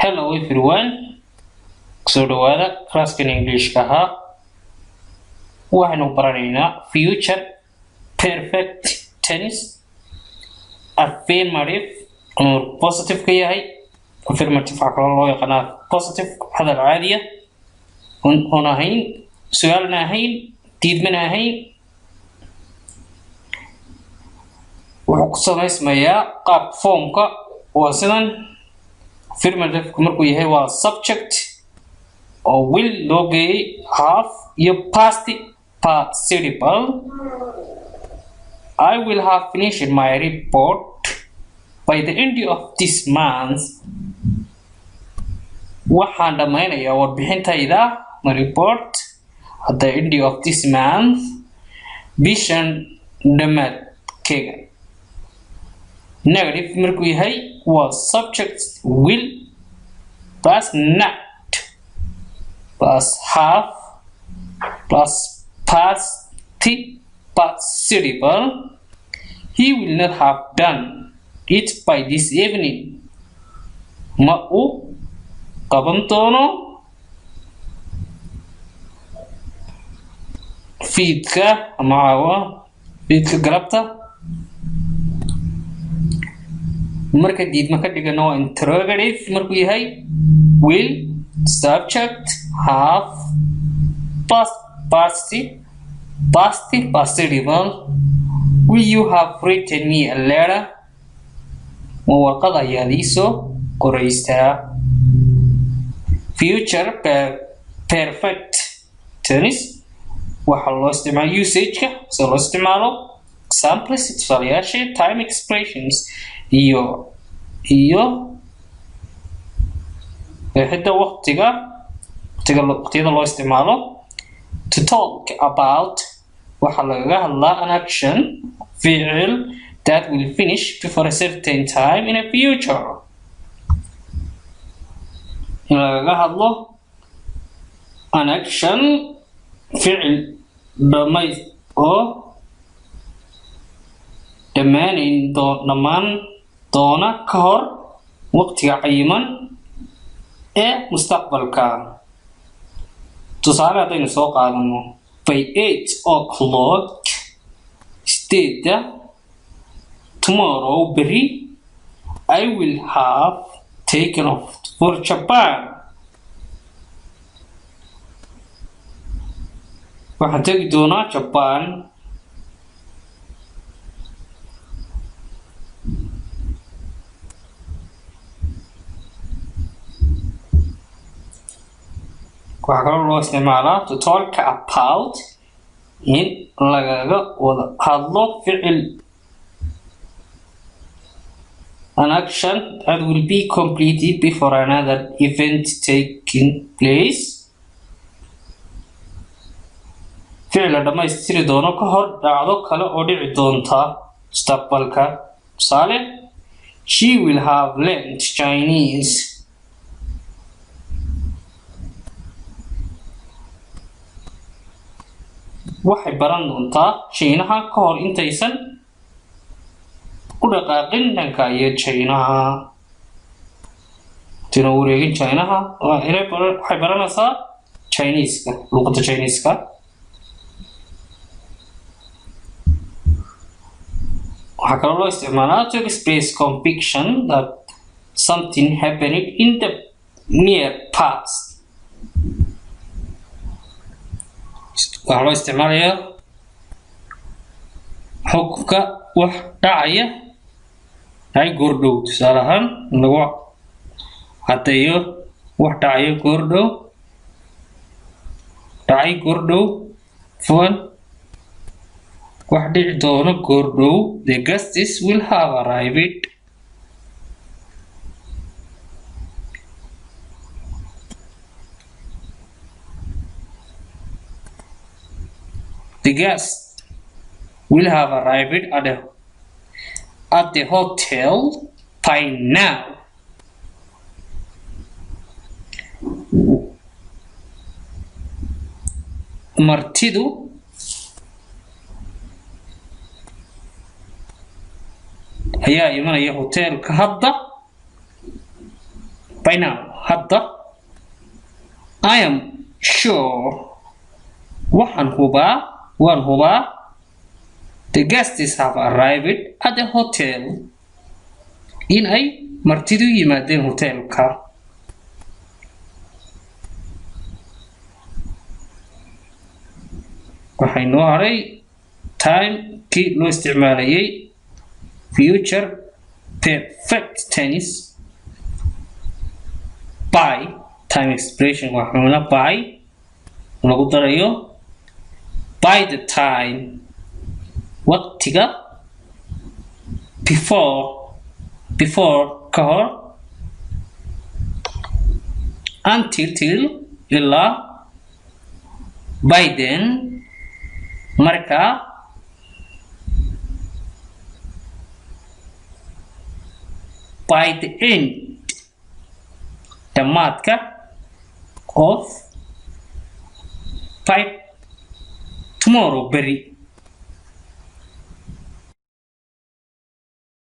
Hello everyone. Soo dhawaada classkan English-ka ahaa. Waxaanu baranaynaa future perfect tense, affirmative oo positive ka yahay. Affirmative waxa loo yaqaanaa positive hadal caadi ah oo ahayn su'aalna ahayn diidmana ahayn. wuxuu ku samaysmayaa qaab formka waa sidan. Affirmative markuu yahay waa subject or will loo geeyay have iyo past participle. I will have finished my report by the end of this month. waxaan dhammaynayaa warbixintayda my report at the end of this month bishan dhammaadkeega. Negative markuu yahay waa subject will plus not plus have plus past participle. He will not have done it by this evening. Ma uu qaban doono fiidka ama caawa fiidka galabta. marka diidma ka dhigano waa interrogative markuu yahay will subject have past participle. Will you have written me a letter? ma warqad ayaad ii soo qoraystaa. Future perfect tense waxaa loo isticmaalo usage-ka sida loo isticmaalo examples tusaalayaasha time expressions iyo xidda waqtiyada loo isticmaalo. To talk about waxaa lagaga hadlaa an action ficil that will finish before a certain time in a future. in lagaga hadlo an action ficil dhammaan doona ka hor waqtiga cayiman ee mustaqbalka. tusaale haddaynu soo qaadano by 8 o'clock state tomorrow berri I will have taken off for Japan. waxaan tegi doonaa Japan waxaa kaloo loo isticmaalaa to talk about in lagaga wada hadlo ficil an action that will be completed before another event taking place. ficil la dhammaystiri doono ka hor dhacdo kale oo dhici doonta mustaqbalka. tusaale she will have learned Chinese. waxay baran doontaa Shiinaha ka hor intaysan u dhaqaaqin dhanka iyo Shiinaha. tina wareegin Shiinaha waxay baranaysaa Chinese-ka luqadda Chinese-ka. waxaa kaloo loo isticmaalaa to express conviction that something happened in the near past. waxaa loo isticmaalayaa xukunka wax dhacaya ay goordhow. tusaale ahaan lagu caddeeyo wax dhacaya goordhow fuan wax dhici doono goordhow. The guests will have arrived. The guests will have arrived at the hotel by now. martidu ayaa imanaya hotelka hadda by now. hadda. I am sure waan hubaa the guests have arrived at the hotel in ay martidu yimaadeen hotelka. waxay noo haray time kii loo isticmaalayay future perfect tense by time expression waxaana by lagu darayo by the time waqtiga before ka hor until till ilaa by then marka by the end dhamaadka of by tomorrow berry